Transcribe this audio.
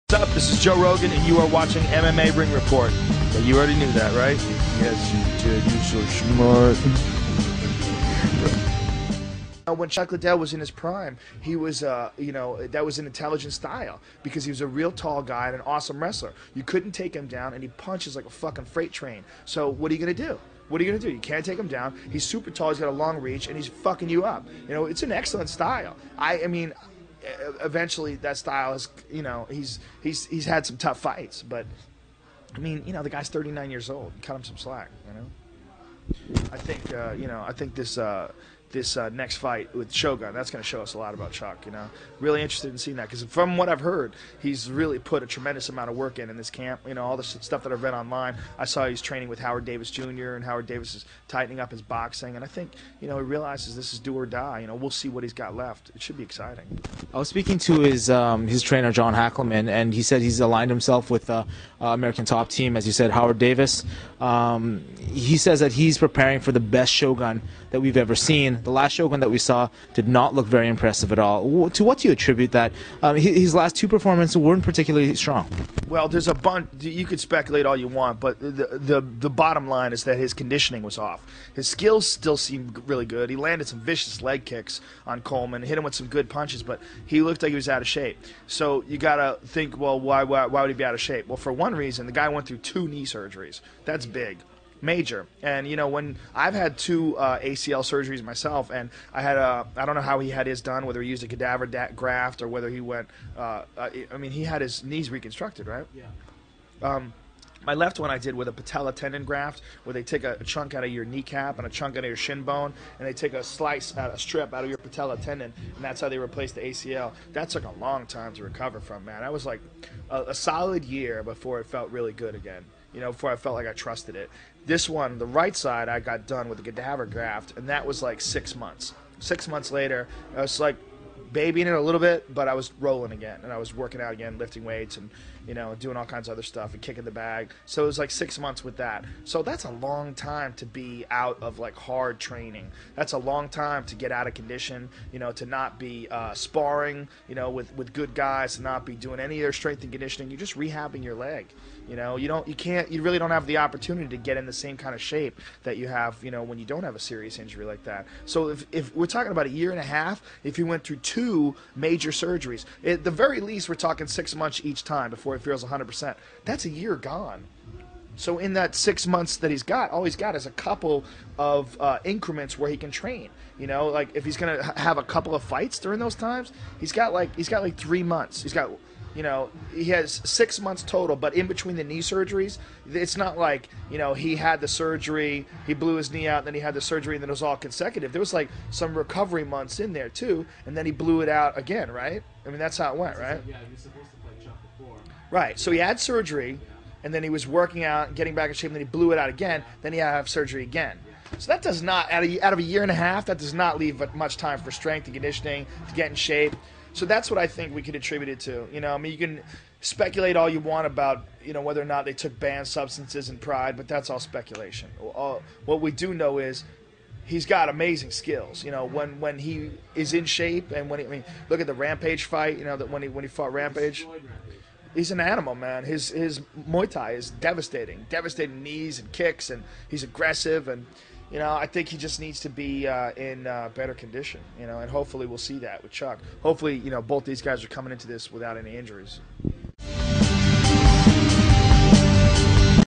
What's up? This is Joe Rogan, and you are watching MMA Ring Report. But you already knew that, right? Yes, you did. You're so smart. When Chuck Liddell was in his prime, he was, that was an intelligent style because he was a real tall guy and an awesome wrestler. You couldn't take him down, and he punches like a fucking freight train. So what are you going to do? What are you going to do? You can't take him down. He's super tall. He's got a long reach, and he's fucking you up. It's an excellent style. I mean, eventually that style is, he's had some tough fights, but I mean, the guy's 39 years old. Cut him some slack, I think, I think this next fight with Shogun, that's going to show us a lot about Chuck, Really interested in seeing that because from what I've heard, he's really put a tremendous amount of work in this camp. All the stuff that I've read online, I saw he's training with Howard Davis Jr. and Howard Davis is tightening up his boxing, and I think, he realizes this is do or die. We'll see what he's got left. It should be exciting. I was speaking to his trainer, John Hackleman, and he said he's aligned himself with American Top Team, as you said, Howard Davis. He says that he's preparing for the best Shogun that we've ever seen. The last Shogun that we saw did not look very impressive at all. To what do you attribute that? His last two performances weren't particularly strong. Well, there's a bunch. You could speculate all you want, but the bottom line is that his conditioning was off. His skills still seemed really good. He landed some vicious leg kicks on Coleman, hit him with some good punches, but he looked like he was out of shape. So you gotta think, well, why would he be out of shape? Well, for one reason, the guy went through 2 knee surgeries. That's big. Major. And when I've had 2 ACL surgeries myself, and I had I don't know how he had his done, whether he used a cadaver graft or whether he went he had his knees reconstructed, right? Yeah. My left one I did with a patella tendon graft, where they take a chunk out of your kneecap and a chunk out of your shin bone, and they take a strip out of your patella tendon, and that's how they replace the ACL. That took a long time to recover from, man. That was like a solid year before it felt really good again. Before I felt like I trusted it. This one, the right side, I got done with a cadaver graft, and that was like 6 months. 6 months later, I was like babying it a little bit, but I was rolling again, and I was working out again, lifting weights, and doing all kinds of other stuff and kicking the bag. So it was like 6 months with that. So that's a long time to be out of like hard training. That's a long time to get out of condition. To not be sparring. With good guys, to not be doing any of their strength and conditioning. You're just rehabbing your leg. You really don't have the opportunity to get in the same kind of shape that you have, when you don't have a serious injury like that. So if we're talking about a year and a half, if he went through 2 major surgeries, at the very least, we're talking 6 months each time before it feels 100%. That's a year gone. So in that 6 months that he's got, all he's got is a couple of increments where he can train. Like if he's gonna have a couple of fights during those times, he's got like 3 months. He's got. He has 6 months total, but in between the knee surgeries, it's not like, he had the surgery, he blew his knee out, and then he had the surgery, and then it was all consecutive. There was like some recovery months in there too, and then he blew it out again, right? I mean, that's how it went, right? Yeah, he was supposed to play Chuck before. Right, so he had surgery, and then he was working out, getting back in shape, and then he blew it out again, then he had to have surgery again. So that does not, out of a year and a half, that does not leave much time for strength and conditioning, to get in shape. So that's what I think we could attribute it to. You can speculate all you want about, whether or not they took banned substances in Pride, but that's all speculation. What we do know is he's got amazing skills. When he is in shape, and look at the Rampage fight. That when he fought Rampage. He's an animal, man. His Muay Thai is devastating knees and kicks, and he's aggressive, and I think he just needs to be in better condition, and hopefully we'll see that with Chuck. Hopefully, both these guys are coming into this without any injuries.